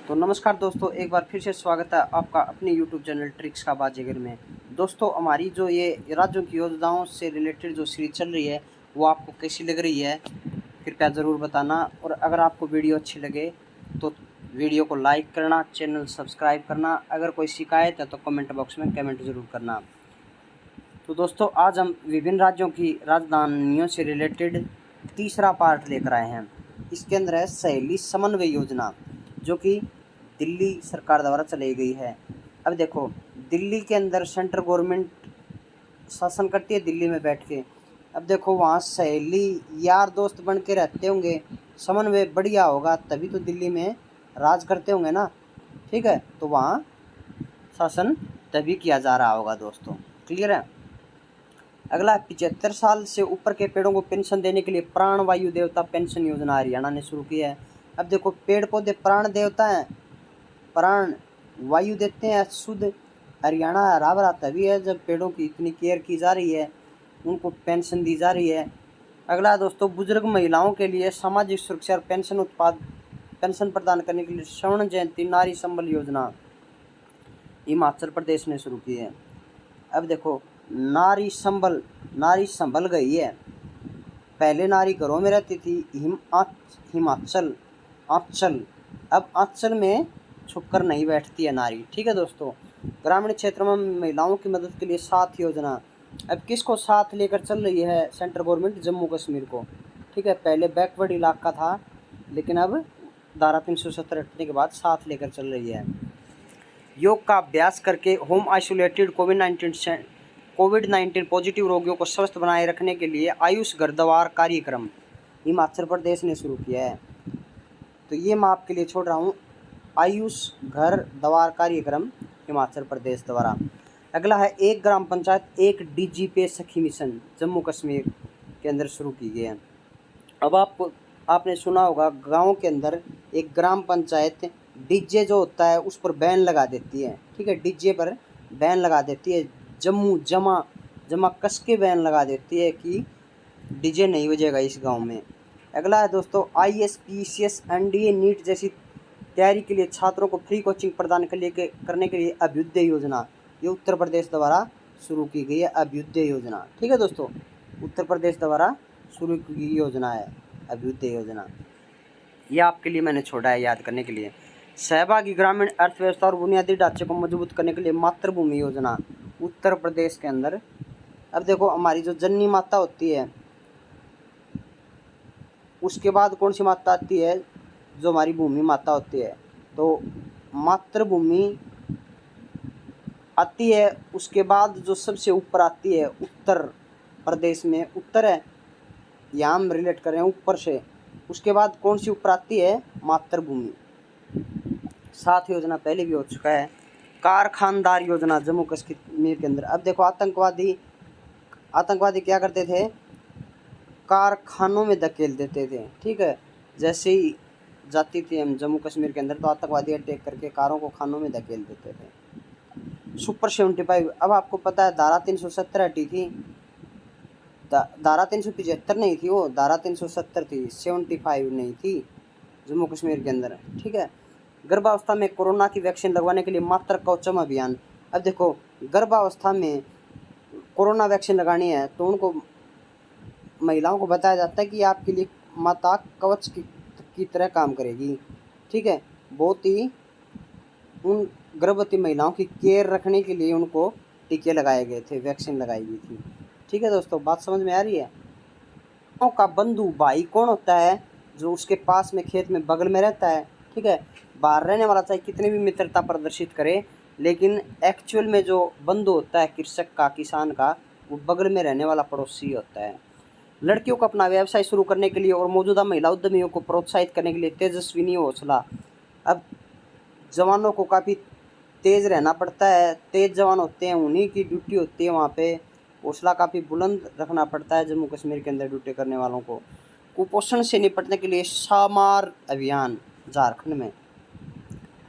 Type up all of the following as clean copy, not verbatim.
तो नमस्कार दोस्तों, एक बार फिर से स्वागत है आपका अपने YouTube चैनल ट्रिक्स का बाजीगर में। दोस्तों, हमारी जो ये राज्यों की योजनाओं से रिलेटेड जो सीरीज चल रही है वो आपको कैसी लग रही है कृपया ज़रूर बताना। और अगर आपको वीडियो अच्छी लगे तो वीडियो को लाइक करना, चैनल सब्सक्राइब करना। अगर कोई शिकायत है तो कमेंट बॉक्स में कमेंट ज़रूर करना। तो दोस्तों, आज हम विभिन्न राज्यों की राजधानियों से रिलेटेड तीसरा पार्ट लेकर आए हैं। इसके अंदर है सहेली समन्वय योजना, जो कि दिल्ली सरकार द्वारा चलाई गई है। अब देखो, दिल्ली के अंदर सेंट्रल गवर्नमेंट शासन करती है दिल्ली में बैठ के। अब देखो, वहाँ सहेली यार दोस्त बन के रहते होंगे, समन्वय बढ़िया होगा तभी तो दिल्ली में राज करते होंगे ना। ठीक है, तो वहाँ शासन तभी किया जा रहा होगा दोस्तों। क्लियर है। अगला, 75 साल से ऊपर के पेड़ों को पेंशन देने के लिए प्राण वायु देवता पेंशन योजना हरियाणा ने शुरू की है। अब देखो, पेड़ पौधे प्राण देवता हैं, प्राण वायु देते हैं शुद्ध। हरियाणा हरा भरा तभी है जब पेड़ों की इतनी केयर की जा रही है, उनको पेंशन दी जा रही है। अगला दोस्तों, बुजुर्ग महिलाओं के लिए सामाजिक सुरक्षा और पेंशन प्रदान करने के लिए स्वर्ण जयंती नारी संबल योजना हिमाचल प्रदेश ने शुरू की है। अब देखो, नारी संभल गई है। पहले नारी घरों में रहती थी, हिमाचल आंचल, अब आंचल में छुपकर नहीं बैठती है नारी। ठीक है दोस्तों। ग्रामीण क्षेत्रों में महिलाओं की मदद के लिए 7 योजना। अब किसको साथ लेकर चल रही है सेंट्रल गवर्नमेंट? जम्मू कश्मीर को। ठीक है, पहले बैकवर्ड इलाका था लेकिन अब धारा 370 हटने के बाद साथ लेकर चल रही है। योग का अभ्यास करके होम आइसोलेटेड कोविड-19 पॉजिटिव रोगियों को स्वस्थ बनाए रखने के लिए आयुष घर द्वार कार्यक्रम हिमाचल प्रदेश ने शुरू किया है। तो ये मैं आपके लिए छोड़ रहा हूँ, आयुष घर द्वार कार्यक्रम हिमाचल प्रदेश द्वारा। अगला है एक ग्राम पंचायत एक डीजी पे सखी मिशन, जम्मू कश्मीर के अंदर शुरू की गई है। अब आपने सुना होगा, गांव के अंदर एक ग्राम पंचायत डीजे जो होता है उस पर बैन लगा देती है। ठीक है, डीजे पर बैन लगा देती है, जमा कस के बैन लगा देती है कि डीजे नहीं बजेगा इस गांव में। अगला है दोस्तों, IAS PCS NDA नीट जैसी तैयारी के लिए छात्रों को फ्री कोचिंग प्रदान करने के लिए अभ्युदय योजना, ये उत्तर प्रदेश द्वारा शुरू की गई है। अभ्युदय योजना, ठीक है दोस्तों, उत्तर प्रदेश द्वारा शुरू की गई योजना है अभ्युदय योजना। ये आपके लिए मैंने छोड़ा है याद करने के लिए। सहभागी ग्रामीण अर्थव्यवस्था और बुनियादी ढांचे को मजबूत करने के लिए मातृभूमि योजना, उत्तर प्रदेश के अंदर। अब देखो, हमारी जो जननी माता होती है उसके बाद कौन सी माता आती है? जो हमारी भूमि माता होती है। तो मातृभूमि आती है, उसके बाद जो सबसे ऊपर आती है उत्तर प्रदेश में, उत्तर है यहाँ हम रिलेट कर रहे हैं ऊपर से। उसके बाद कौन सी ऊपर आती है? मातृभूमि। 7 योजना पहले भी हो चुका है। कारखानदार योजना जम्मू कश्मीर के अंदर। अब देखो, आतंकवादी क्या करते थे? कारखानों में धकेल देते थे। ठीक है, जैसे ही जाती थी हम जम्मू कश्मीर के अंदर तो आतंकवादी अटैक करके कारों को खानों में धकेल देते थे। सुपर 75, अब आपको पता है धारा 370 हटी थी, धारा 375 नहीं थी, वो धारा 370 थी, 75 नहीं थी जम्मू कश्मीर के अंदर। ठीक है, गर्भावस्था में कोरोना की वैक्सीन लगवाने के लिए मातृ कवचम अभियान। अब देखो, गर्भावस्था में कोरोना वैक्सीन लगानी है तो उनको महिलाओं को बताया जाता है कि आपके लिए माता कवच की तरह काम करेगी। ठीक है, बहुत ही उन गर्भवती महिलाओं की केयर रखने के लिए उनको टीके लगाए गए थे, वैक्सीन लगाई गई थी। ठीक है दोस्तों, बात समझ में आ रही है? का बंधु भाई कौन होता है? जो उसके पास में खेत में बगल में रहता है। ठीक है, बाहर रहने वाला चाहे कितनी भी मित्रता प्रदर्शित करे, लेकिन एक्चुअल में जो बंधु होता है कृषक का, किसान का, वो बगल में रहने वाला पड़ोसी होता है। लड़कियों को अपना व्यवसाय शुरू करने के लिए और मौजूदा महिला उद्यमियों को प्रोत्साहित करने के लिए तेजस्विनी हौसला। अब जवानों को काफ़ी तेज़ रहना पड़ता है, तेज़ जवान होते हैं, उन्हीं की ड्यूटी होती है वहाँ पे। हौसला काफ़ी बुलंद रखना पड़ता है जम्मू कश्मीर के अंदर ड्यूटी करने वालों को। कुपोषण से निपटने के लिए सामार अभियान झारखंड में।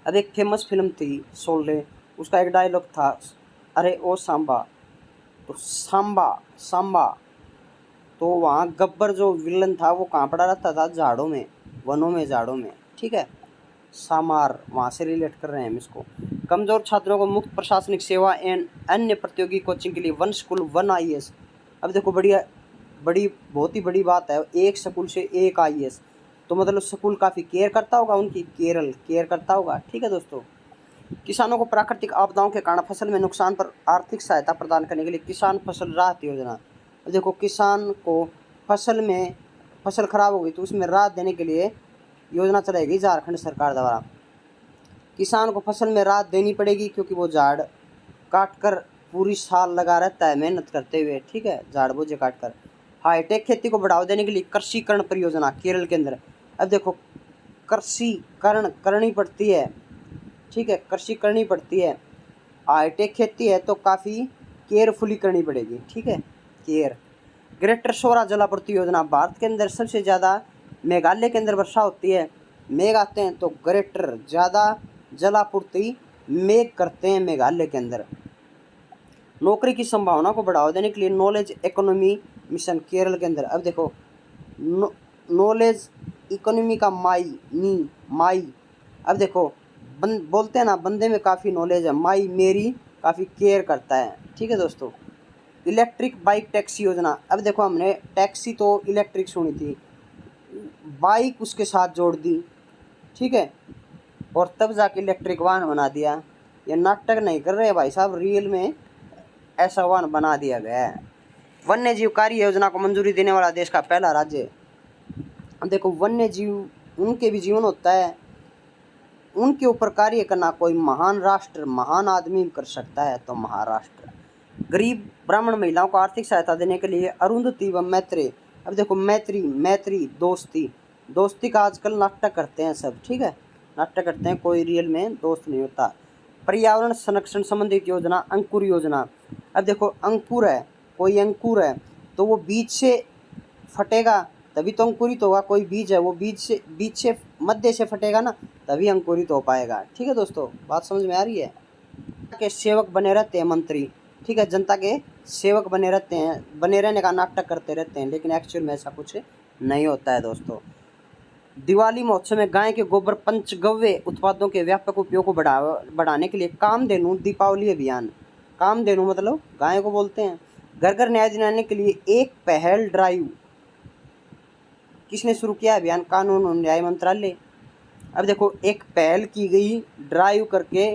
अब एक फेमस फिल्म थी शोले, उसका एक डायलॉग था, अरे ओ सांबा, तो सांबा तो वहाँ गब्बर जो विलन था वो कहाँ पड़ा रहता था? झाड़ों में, वनों में, झाड़ों में। ठीक है, सामार, वहाँ से रिलेट कर रहे हैं हम इसको। कमज़ोर छात्रों को मुफ्त प्रशासनिक सेवा एवं अन्य प्रतियोगी कोचिंग के लिए 1 स्कूल 1 IAS। अब देखो बहुत ही बड़ी बात है, एक स्कूल से एक IAS, तो मतलब स्कूल काफ़ी केयर करता होगा उनकी, केयर करता होगा। ठीक है दोस्तों। किसानों को प्राकृतिक आपदाओं के कारण फसल में नुकसान पर आर्थिक सहायता प्रदान करने के लिए किसान फसल राहत योजना। अब देखो किसान को फसल खराब हो गई तो उसमें राहत देने के लिए योजना चलाई गई झारखंड सरकार द्वारा। किसान को फसल में राहत देनी पड़ेगी क्योंकि वो झाड़ काट कर पूरी साल लगा रहता है मेहनत करते हुए। ठीक है, झाड़ बोझे काट कर। हाईटेक खेती को बढ़ावा देने के लिए कृषिकरण परियोजना केरल के अंदर। अब देखो कृषिकरण करनी पड़ती है। ठीक है, कृषि करनी पड़ती है। हाईटेक खेती है तो काफ़ी केयरफुली करनी पड़ेगी। ठीक है, केयर। ग्रेटर सौरा जलापूर्ति योजना, भारत के अंदर सबसे ज़्यादा मेघालय के अंदर वर्षा होती है, मेघ आते हैं तो ग्रेटर ज़्यादा जलापूर्ति मेघ करते हैं मेघालय के अंदर। नौकरी की संभावना को बढ़ावा देने के लिए नॉलेज इकोनॉमी मिशन केरल के अंदर। अब देखो नॉलेज इकोनॉमी का माई। अब देखो बोलते हैं ना, बंदे में काफ़ी नॉलेज है, माई मेरी काफ़ी केयर करता है। ठीक है दोस्तों। इलेक्ट्रिक बाइक टैक्सी योजना। अब देखो हमने टैक्सी तो इलेक्ट्रिक सुनी थी, बाइक उसके साथ जोड़ दी। ठीक है, और तब जाके इलेक्ट्रिक वाहन बना दिया। ये नाटक नहीं कर रहे भाई साहब, रियल में ऐसा वाहन बना दिया गया है। वन्य जीव कार्य योजना को मंजूरी देने वाला देश का पहला राज्य। देखो वन्य जीव, उनके भी जीवन होता है, उनके ऊपर कार्य करना कोई महान राष्ट्र, महान आदमी कर सकता है तो महाराष्ट्र। गरीब ब्राह्मण महिलाओं को आर्थिक सहायता देने के लिए अरुंधति व मैत्री। अब देखो मैत्री दोस्ती का आजकल नाटक करते हैं सब। ठीक है, नाटक करते हैं, कोई रियल में दोस्त नहीं होता। पर्यावरण संरक्षण संबंधित योजना अंकुर योजना। अब देखो अंकुर है, कोई अंकुर है तो वो बीज से फटेगा तभी तो अंकुरित होगा। कोई बीज है वो बीज से मध्य से फटेगा ना, तभी अंकुरित हो पाएगा। ठीक है दोस्तों, बात समझ में आ रही है। के सेवक बने रहते हैं मंत्री। ठीक है, जनता के सेवक बने रहते हैं, बने रहने का नाटक करते रहते हैं, लेकिन एक्चुअल में ऐसा कुछ नहीं होता है दोस्तों। दिवाली महोत्सव में गाय के गोबर पंचगव्य उत्पादों के व्यापक उपयोग को बढ़ाने के लिए कामधेनु दीपावली अभियान। कामधेनु मतलब गाय को बोलते हैं। घर घर न्याय दिलाने के लिए एक पहल ड्राइव किसने शुरू किया अभियान? कानून और न्याय मंत्रालय। अब देखो एक पहल की गई, ड्राइव करके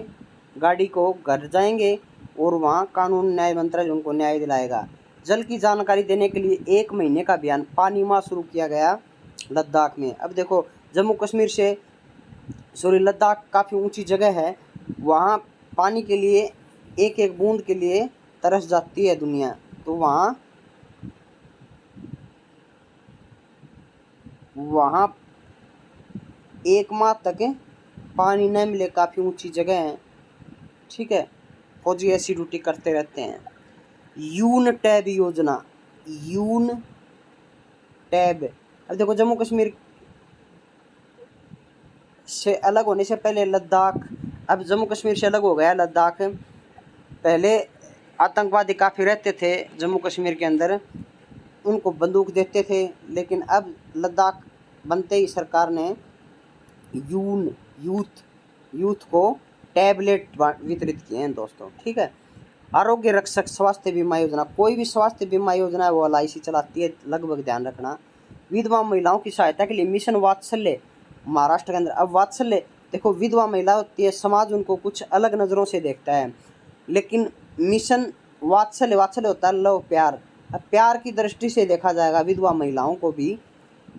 गाड़ी को घर जाएंगे और वहाँ कानून न्याय मंत्रालय उनको न्याय दिलाएगा। जल की जानकारी देने के लिए 1 महीने का अभियान पानी माह शुरू किया गया लद्दाख में। अब देखो जम्मू कश्मीर से लद्दाख काफ़ी ऊंची जगह है, वहाँ पानी के लिए एक एक बूंद के लिए तरस जाती है दुनिया, तो वहाँ 1 माह तक पानी न मिले, काफ़ी ऊंची जगह है। ठीक है, फौजी ऐसी ड्यूटी करते रहते हैं। यून टैब योजना, यून टैब। अब देखो जम्मू कश्मीर से अलग होने से पहले लद्दाख, अब जम्मू कश्मीर से अलग हो गया लद्दाख। पहले आतंकवादी काफ़ी रहते थे जम्मू कश्मीर के अंदर, उनको बंदूक देते थे, लेकिन अब लद्दाख बनते ही सरकार ने यूथ को टैबलेट वितरित किए हैं दोस्तों। ठीक है, आरोग्य रक्षक स्वास्थ्य बीमा योजना। कोई भी स्वास्थ्य बीमा योजना है वो LIC चलाती है, लगभग ध्यान रखना। विधवा महिलाओं की सहायता के लिए मिशन वात्सल्य महाराष्ट्र के अंदर। अब वात्सल्य देखो, विधवा महिला होती है, समाज उनको कुछ अलग नज़रों से देखता है, लेकिन मिशन वात्सल्य होता है लव, प्यार। अब प्यार की दृष्टि से देखा जाएगा, विधवा महिलाओं को भी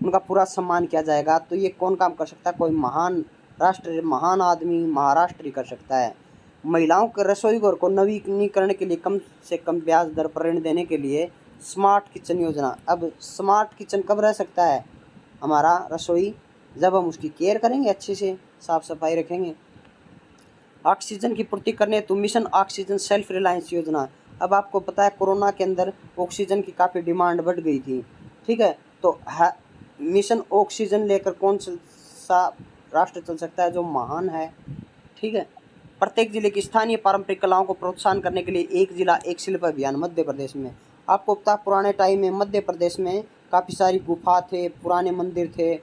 उनका पूरा सम्मान किया जाएगा। तो ये कौन काम कर सकता है? कोई महान आदमी महाराष्ट्र ही कर सकता है। महिलाओं के रसोई घर को नवीनीकरण के लिए कम से कम ब्याज दर पर ऋण देने के लिए स्मार्ट किचन योजना। अब स्मार्ट किचन कब रह सकता है हमारा रसोई? जब हम उसकी केयर करेंगे, अच्छे से साफ सफाई रखेंगे। ऑक्सीजन की पूर्ति करने तो मिशन ऑक्सीजन सेल्फ रिलायंस योजना। अब आपको पता है कोरोना के अंदर ऑक्सीजन की काफ़ी डिमांड बढ़ गई थी। ठीक है, तो मिशन ऑक्सीजन लेकर कौन सा राष्ट्र चल सकता है जो महान है? ठीक है, प्रत्येक जिले की स्थानीय पारंपरिक कलाओं को प्रोत्साहन करने के लिए एक जिला एक शिल्प अभियान मध्य प्रदेश में। आपको पता पुराने टाइम में मध्य प्रदेश में काफ़ी सारी गुफा थे, पुराने मंदिर थे।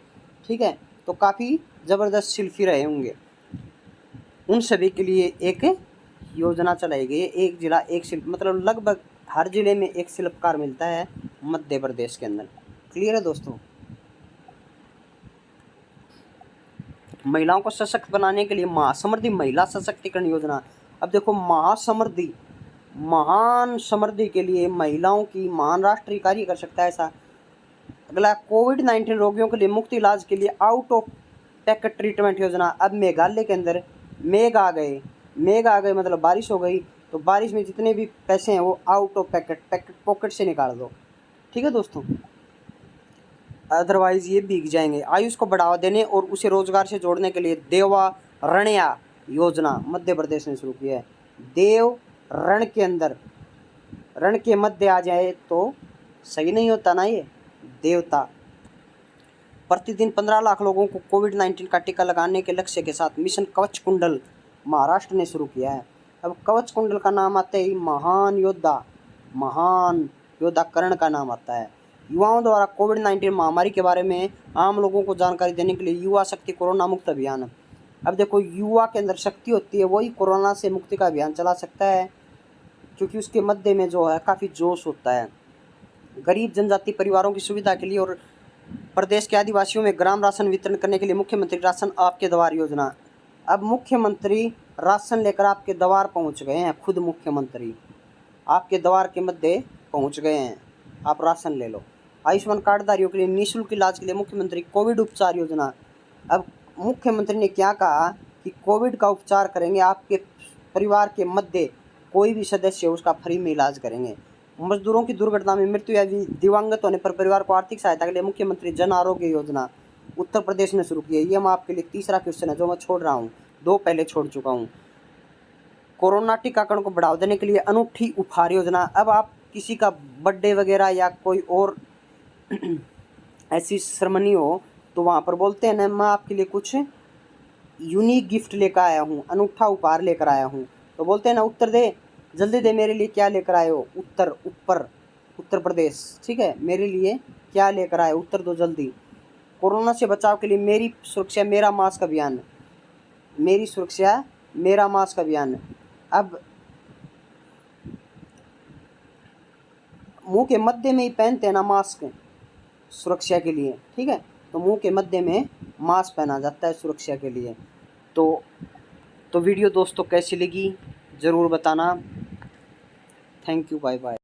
ठीक है, तो काफ़ी ज़बरदस्त शिल्पी रहे होंगे। उन सभी के लिए एक योजना चलाई गई है, एक जिला एक शिल्प, मतलब लगभग हर जिले में एक शिल्पकार मिलता है मध्य प्रदेश के अंदर। क्लियर है दोस्तों। महिलाओं को सशक्त बनाने के लिए महासमृद्धि महिला सशक्तिकरण योजना। अब देखो, महासमृद्धि, महान समृद्धि के लिए महिलाओं की महान राष्ट्रीय कार्य कर सकता है ऐसा। अगला, कोविड-19 रोगियों के लिए मुफ्त इलाज के लिए आउट ऑफ पैकेट ट्रीटमेंट योजना। अब मेघालय के अंदर मेघ आ गए मतलब बारिश हो गई, तो बारिश में जितने भी पैसे हैं वो आउट ऑफ पैकेट पॉकेट से निकाल दो। ठीक है दोस्तों, अदरवाइज ये भीग जाएंगे। आयुष को बढ़ावा देने और उसे रोजगार से जोड़ने के लिए देवा रण्या योजना मध्य प्रदेश ने शुरू की है। देव रण के अंदर, रण के मध्य आ जाए तो सही नहीं होता ना, ये देवता। प्रतिदिन 15 लाख लोगों को कोविड-19 का टीका लगाने के लक्ष्य के साथ मिशन कवच कुंडल महाराष्ट्र ने शुरू किया है। अब कवच कुंडल का नाम आते ही महान योद्धा कर्ण का नाम आता है। युवाओं द्वारा कोविड-19 महामारी के बारे में आम लोगों को जानकारी देने के लिए युवा शक्ति कोरोना मुक्त अभियान। अब देखो, युवा के अंदर शक्ति होती है, वही कोरोना से मुक्ति का अभियान चला सकता है, क्योंकि उसके मध्य में जो है काफ़ी जोश होता है। गरीब जनजाति परिवारों की सुविधा के लिए और प्रदेश के आदिवासियों में ग्राम राशन वितरण करने के लिए मुख्यमंत्री राशन आपके द्वार योजना। अब मुख्यमंत्री राशन लेकर आपके द्वार पहुंच गए हैं, खुद मुख्यमंत्री आपके द्वार के मध्य पहुंच गए हैं, आप राशन ले लो। आयुष्मान कार्डधारियों के लिए निःशुल्क इलाज के लिए मुख्यमंत्री कोविड उपचार योजना। अब मुख्यमंत्री ने क्या कहा कि कोविड का उपचार करेंगे, आपके परिवार के मध्य कोई भी सदस्य उसका फ्री में इलाज करेंगे। मजदूरों की दुर्घटना में मृत्यु या दिव्यांगत होने पर परिवार को आर्थिक सहायता के लिए मुख्यमंत्री जन आरोग्य योजना उत्तर प्रदेश ने शुरू की है। ये मैं आपके लिए तीसरा क्वेश्चन है जो मैं छोड़ रहा हूँ, 2 पहले छोड़ चुका हूँ। कोरोना टीकाकरण को बढ़ावा देने के लिए अनूठी उपहार योजना। अब आप किसी का बर्थडे वगैरह या कोई और ऐसी सेरेमनी हो तो वहाँ पर बोलते हैं ना, मैं आपके लिए कुछ यूनिक गिफ्ट लेकर आया हूँ, अनूठा उपहार लेकर आया हूँ, तो बोलते हैं ना, उत्तर दे, जल्दी दे, मेरे लिए क्या लेकर आए हो, उत्तर प्रदेश, ठीक है, मेरे लिए क्या लेकर आए, उत्तर दो जल्दी। कोरोना से बचाव के लिए मेरी सुरक्षा मेरा मास्क अभियान, मेरी सुरक्षा मेरा मास्क अभियान। अब मुंह के मध्य में ही पहनते हैं ना मास्क सुरक्षा के लिए, ठीक है, तो मुंह के मध्य में मास्क पहना जाता है सुरक्षा के लिए। तो वीडियो दोस्तों कैसी लगी ज़रूर बताना। Thank you, bye bye.